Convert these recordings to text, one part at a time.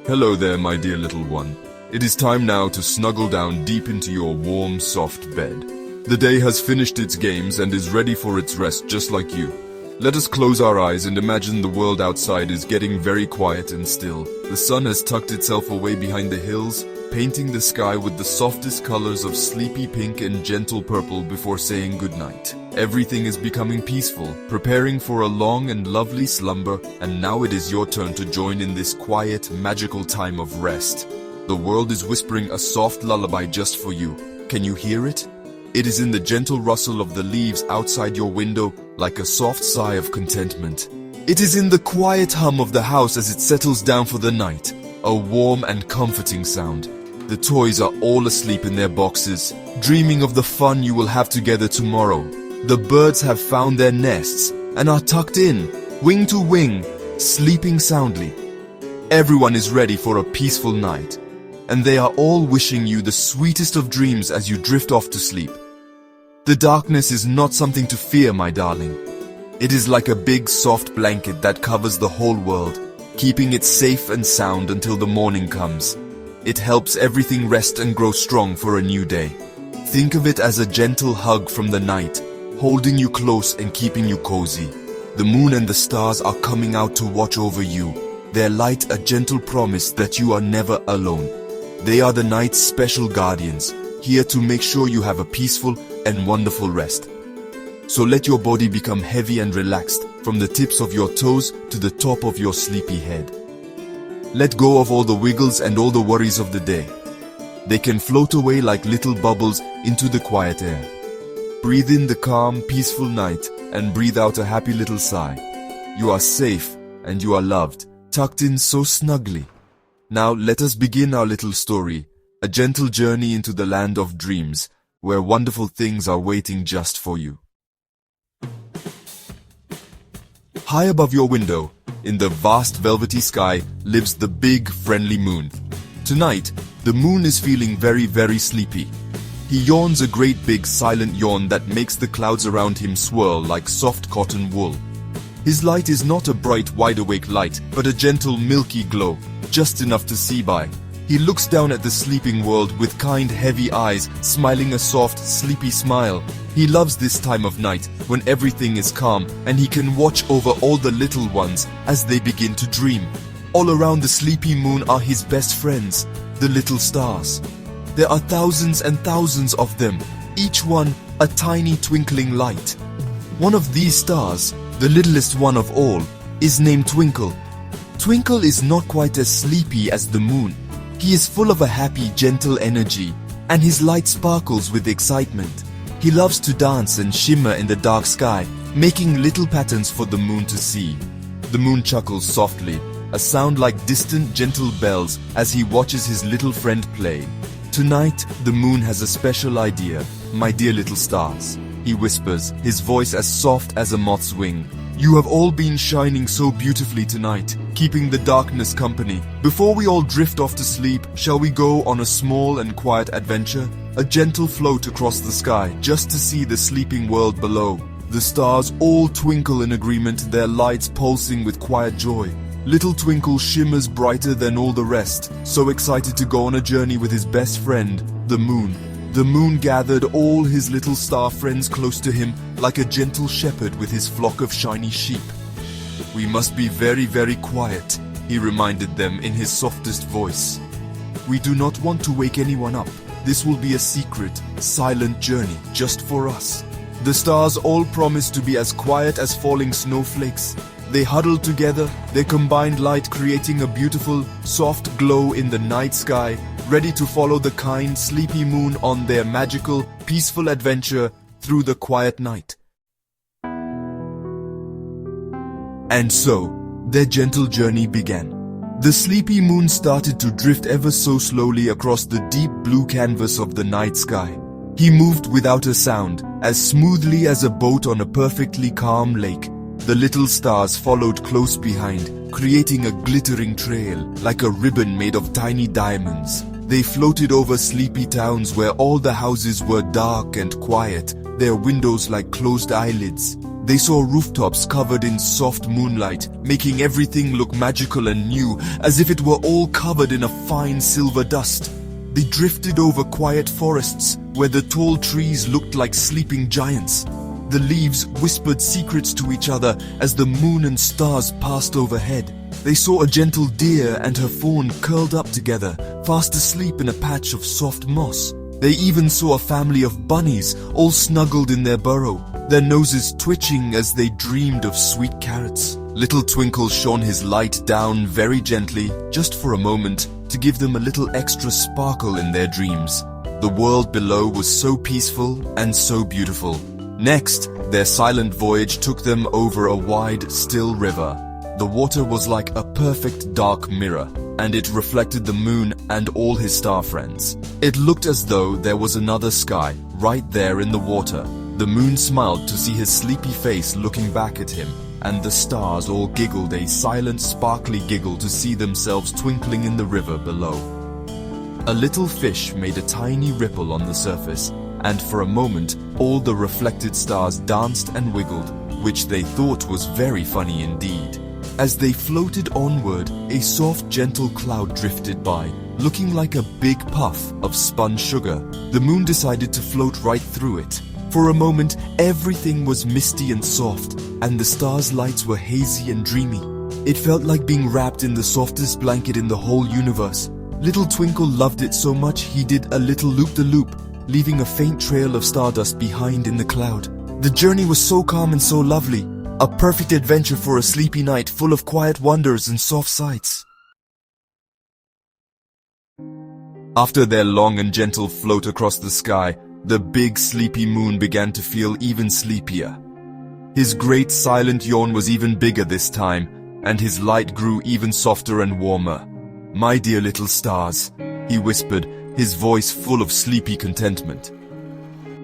Hello there, my dear little one. It is time now to snuggle down deep into your warm, soft bed. The day has finished its games and is ready for its rest just like you. Let us close our eyes and imagine the world outside is getting very quiet and still. The sun has tucked itself away behind the hills, painting the sky with the softest colors of sleepy pink and gentle purple before saying goodnight. Everything is becoming peaceful, preparing for a long and lovely slumber, and now it is your turn to join in this quiet, magical time of rest. The world is whispering a soft lullaby just for you. Can you hear it? It is in the gentle rustle of the leaves outside your window, like a soft sigh of contentment. It is in the quiet hum of the house as it settles down for the night, a warm and comforting sound. The toys are all asleep in their boxes, dreaming of the fun you will have together tomorrow. The birds have found their nests and are tucked in, wing to wing, sleeping soundly. Everyone is ready for a peaceful night, and they are all wishing you the sweetest of dreams as you drift off to sleep. The darkness is not something to fear, my darling. It is like a big soft blanket that covers the whole world, keeping it safe and sound until the morning comes. It helps everything rest and grow strong for a new day. Think of it as a gentle hug from the night, holding you close and keeping you cozy. The moon and the stars are coming out to watch over you, their light a gentle promise that you are never alone. They are the night's special guardians, here to make sure you have a peaceful and wonderful rest. So let your body become heavy and relaxed, from the tips of your toes to the top of your sleepy head. Let go of all the wiggles and all the worries of the day. They can float away like little bubbles into the quiet air. Breathe in the calm, peaceful night and breathe out a happy little sigh. You are safe and you are loved, tucked in so snugly. Now let us begin our little story, a gentle journey into the land of dreams, where wonderful things are waiting just for you. High above your window, in the vast velvety sky, lives the big, friendly moon. Tonight, the moon is feeling very, very sleepy. He yawns a great big silent yawn that makes the clouds around him swirl like soft cotton wool. His light is not a bright, wide-awake light, but a gentle, milky glow, just enough to see by. He looks down at the sleeping world with kind, heavy eyes, smiling a soft, sleepy smile. He loves this time of night, when everything is calm, and he can watch over all the little ones as they begin to dream. All around the sleepy moon are his best friends, the little stars. There are thousands and thousands of them, each one a tiny twinkling light. One of these stars, the littlest one of all, is named Twinkle. Twinkle is not quite as sleepy as the moon. He is full of a happy, gentle energy, and his light sparkles with excitement. He loves to dance and shimmer in the dark sky, making little patterns for the moon to see. The moon chuckles softly, a sound like distant, gentle bells as he watches his little friend play. Tonight, the moon has a special idea, my dear little stars. He whispers, his voice as soft as a moth's wing. You have all been shining so beautifully tonight, keeping the darkness company. Before we all drift off to sleep, shall we go on a small and quiet adventure? A gentle float across the sky, just to see the sleeping world below. The stars all twinkle in agreement, their lights pulsing with quiet joy. Little Twinkle shimmers brighter than all the rest, so excited to go on a journey with his best friend, the moon. The moon gathered all his little star friends close to him, like a gentle shepherd with his flock of shiny sheep. We must be very, very quiet, he reminded them in his softest voice. We do not want to wake anyone up. This will be a secret, silent journey just for us. The stars all promised to be as quiet as falling snowflakes. They huddled together, their combined light creating a beautiful, soft glow in the night sky, ready to follow the kind, sleepy moon on their magical, peaceful adventure through the quiet night. And so, their gentle journey began. The sleepy moon started to drift ever so slowly across the deep blue canvas of the night sky. He moved without a sound, as smoothly as a boat on a perfectly calm lake. The little stars followed close behind, creating a glittering trail, like a ribbon made of tiny diamonds. They floated over sleepy towns where all the houses were dark and quiet, their windows like closed eyelids. They saw rooftops covered in soft moonlight, making everything look magical and new, as if it were all covered in a fine silver dust. They drifted over quiet forests, where the tall trees looked like sleeping giants. The leaves whispered secrets to each other as the moon and stars passed overhead. They saw a gentle deer and her fawn curled up together, fast asleep in a patch of soft moss. They even saw a family of bunnies, all snuggled in their burrow, their noses twitching as they dreamed of sweet carrots. Little Twinkle shone his light down very gently, just for a moment, to give them a little extra sparkle in their dreams. The world below was so peaceful and so beautiful. Next, their silent voyage took them over a wide, still river. The water was like a perfect dark mirror, and it reflected the moon and all his star friends. It looked as though there was another sky, right there in the water. The moon smiled to see his sleepy face looking back at him, and the stars all giggled a silent, sparkly giggle to see themselves twinkling in the river below. A little fish made a tiny ripple on the surface, and for a moment, all the reflected stars danced and wiggled, which they thought was very funny indeed. As they floated onward, a soft, gentle cloud drifted by, looking like a big puff of spun sugar. The moon decided to float right through it. For a moment, everything was misty and soft, and the stars' lights were hazy and dreamy. It felt like being wrapped in the softest blanket in the whole universe. Little Twinkle loved it so much he did a little loop-the-loop, leaving a faint trail of stardust behind in the cloud. The journey was so calm and so lovely. A perfect adventure for a sleepy night full of quiet wonders and soft sights. After their long and gentle float across the sky, the big sleepy moon began to feel even sleepier. His great silent yawn was even bigger this time, and his light grew even softer and warmer. "My dear little stars," he whispered, his voice full of sleepy contentment.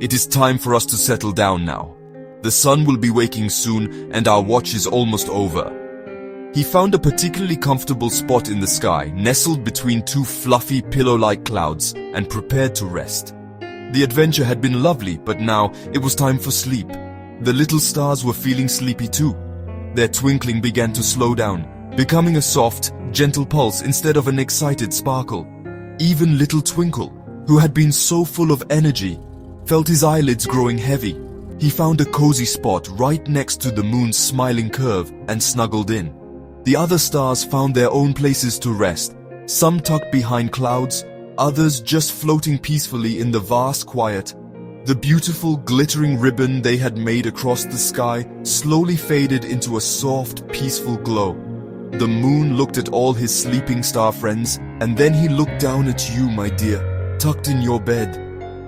"It is time for us to settle down now. The sun will be waking soon, and our watch is almost over." He found a particularly comfortable spot in the sky, nestled between two fluffy pillow-like clouds, and prepared to rest. The adventure had been lovely, but now it was time for sleep. The little stars were feeling sleepy too. Their twinkling began to slow down, becoming a soft, gentle pulse instead of an excited sparkle. Even little Twinkle, who had been so full of energy, felt his eyelids growing heavy. He found a cozy spot right next to the moon's smiling curve and snuggled in. The other stars found their own places to rest, some tucked behind clouds, others just floating peacefully in the vast quiet. The beautiful, glittering ribbon they had made across the sky slowly faded into a soft, peaceful glow. The moon looked at all his sleeping star friends, and then he looked down at you, my dear, tucked in your bed.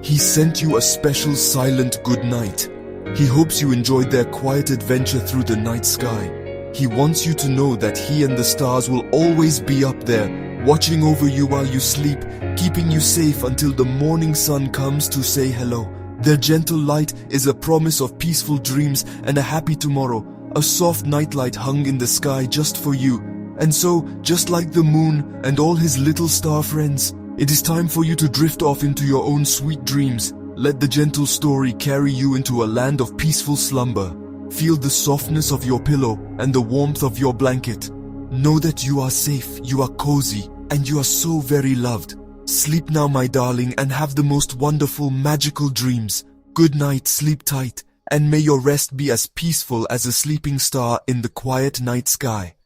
He sent you a special silent good night. He hopes you enjoyed their quiet adventure through the night sky. He wants you to know that he and the stars will always be up there, watching over you while you sleep, keeping you safe until the morning sun comes to say hello. Their gentle light is a promise of peaceful dreams and a happy tomorrow, a soft nightlight hung in the sky just for you. And so, just like the moon and all his little star friends, it is time for you to drift off into your own sweet dreams. Let the gentle story carry you into a land of peaceful slumber. Feel the softness of your pillow and the warmth of your blanket. Know that you are safe, you are cozy, and you are so very loved. Sleep now, my darling, and have the most wonderful, magical dreams. Good night, sleep tight, and may your rest be as peaceful as a sleeping star in the quiet night sky.